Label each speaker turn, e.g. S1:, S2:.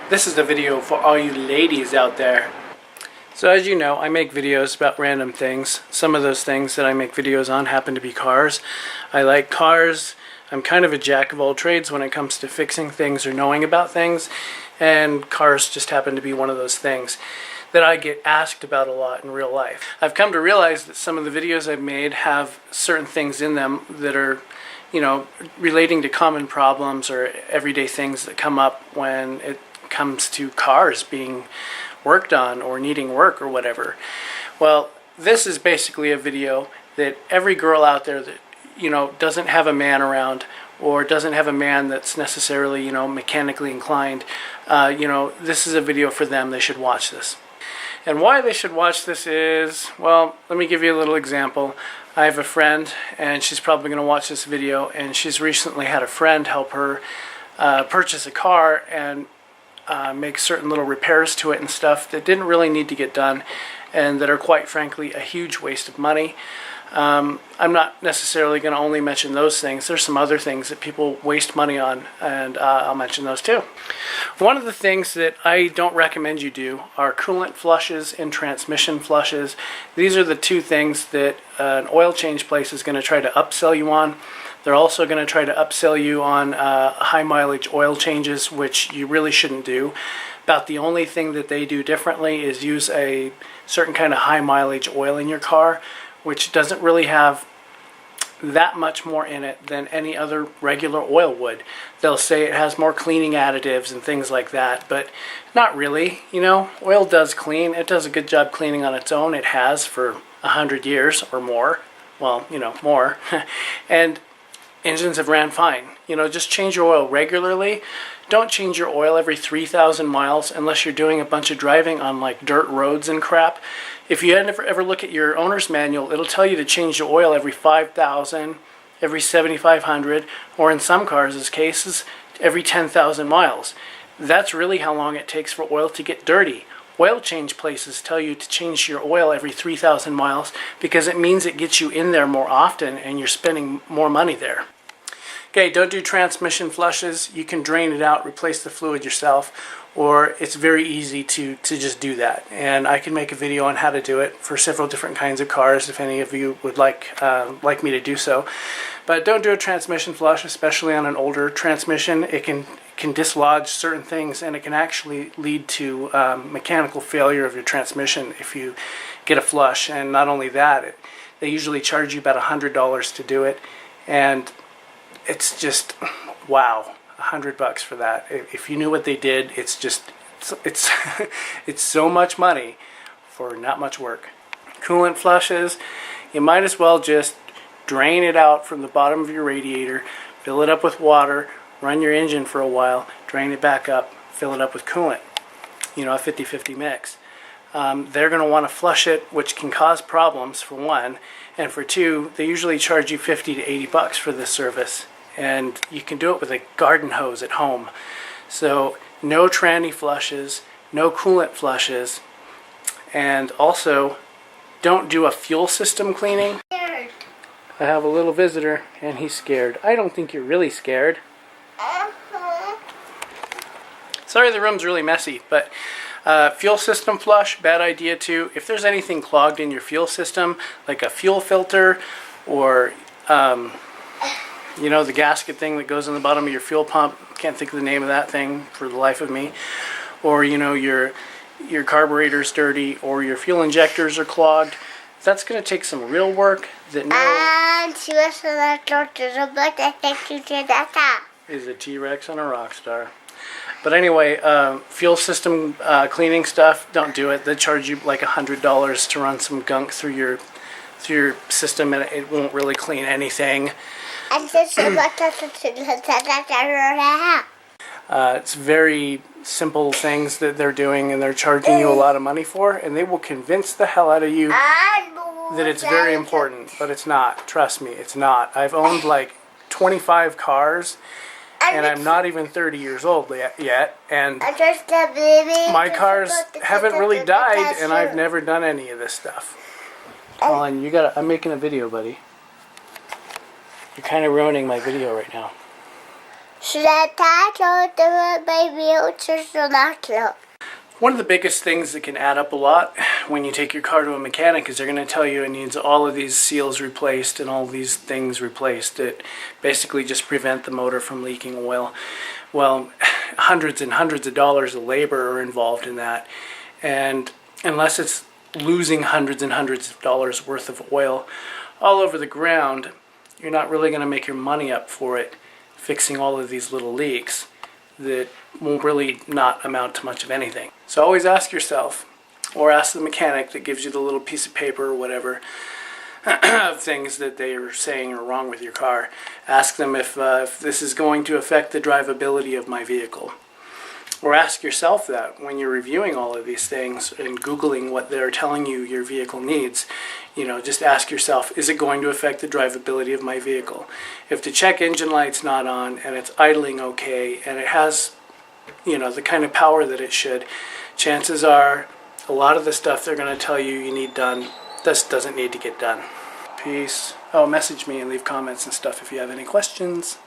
S1: This is a video for all you ladies out there. So as you know, I make videos about random things. Some of those things that I make videos on happen to be cars. I like cars. I'm kind of a jack of all trades when it comes to fixing things or knowing about things, and cars just happen to be one of those things that I get asked about a lot in real life. I've come to realize that some of the videos I've made have certain things in them that are, you know, relating to common problems or everyday things that come up when it comes to cars being worked on or needing work or whatever. Well, this is basically a video that every girl out there that, you know, doesn't have a man around or doesn't have a man that's necessarily, you know, mechanically inclined, this is a video for them. They should watch this. And why they should watch this is, well, let me give you a little example. I have a friend, and she's probably going to watch this video, and she's recently had a friend help her purchase a car and make certain little repairs to it and stuff that didn't really need to get done and that are quite frankly a huge waste of money. I'm not necessarily going to only mention those things. There's some other things that people waste money on, and I'll mention those too. One of the things that I don't recommend you do are coolant flushes and transmission flushes. These are the two things that an oil change place is going to try to upsell you on. They're also going to try to upsell you on high mileage oil changes, which you really shouldn't do. About the only thing that they do differently is use a certain kind of high mileage oil in your car, which doesn't really have that much more in it than any other regular oil would. They'll say it has more cleaning additives and things like that, but not really. You know, oil does clean. It does a good job cleaning on its own. It has for 100 years or more. Well, you know, more. And engines have ran fine. You know, just change your oil regularly. Don't change your oil every 3,000 miles unless you're doing a bunch of driving on like dirt roads and crap. If you ever look at your owner's manual, it'll tell you to change your oil every 5,000, every 7,500, or in some cars' cases, every 10,000 miles. That's really how long it takes for oil to get dirty. Oil change places tell you to change your oil every 3,000 miles because it means it gets you in there more often and you're spending more money there. Okay, don't do transmission flushes. You can drain it out, replace the fluid yourself, or it's very easy to just do that. And I can make a video on how to do it for several different kinds of cars if any of you would like me to do so. But don't do a transmission flush, especially on an older transmission. It can dislodge certain things, and it can actually lead to mechanical failure of your transmission if you get a flush. And not only that, they usually charge you about $100 to do it, and it's just, wow, $100 for that. If you knew what they did, it's so much money for not much work. Coolant flushes, you might as well just drain it out from the bottom of your radiator, fill it up with water, run your engine for a while, drain it back up, fill it up with coolant. You know, a 50-50 mix. They're going to want to flush it, which can cause problems for one, and for two, they usually charge you $50 to $80 for this service. And you can do it with a garden hose at home. So no tranny flushes, no coolant flushes, and also don't do a fuel system cleaning. I have a little visitor and he's scared. I don't think you're really scared. Sorry, the room's really messy, but fuel system flush, bad idea too. If there's anything clogged in your fuel system, like a fuel filter or you know, the gasket thing that goes in the bottom of your fuel pump, can't think of the name of that thing for the life of me, or you know, your carburetor's dirty or your fuel injectors are clogged, that's going to take some real work that is a T-Rex and a rock star. But anyway, fuel system cleaning stuff, don't do it. They charge you like $100 to run some gunk through your system, and it won't really clean anything. It's very simple things that they're doing, and they're charging you a lot of money for, and they will convince the hell out of you that it's very important, but it's not. Trust me, it's not. I've owned like 25 cars, and I'm not even 30 years old yet, and my cars haven't really died, and I've never done any of this stuff. Colin, I'm making a video, buddy. You're kind of ruining my video right now. One of the biggest things that can add up a lot when you take your car to a mechanic is they're going to tell you it needs all of these seals replaced and all these things replaced that basically just prevent the motor from leaking oil. Well, hundreds and hundreds of dollars of labor are involved in that, and unless it's losing hundreds and hundreds of dollars worth of oil all over the ground, you're not really going to make your money up for it fixing all of these little leaks that will really not amount to much of anything. So always ask yourself, or ask the mechanic that gives you the little piece of paper or whatever of things that they are saying are wrong with your car. Ask them if this is going to affect the drivability of my vehicle. Or ask yourself that when you're reviewing all of these things and Googling what they're telling you your vehicle needs. Just ask yourself, is it going to affect the drivability of my vehicle? If the check engine light's not on and it's idling okay and it has, the kind of power that it should, chances are a lot of the stuff they're going to tell you need done, this doesn't need to get done. Peace. Oh, message me and leave comments and stuff if you have any questions.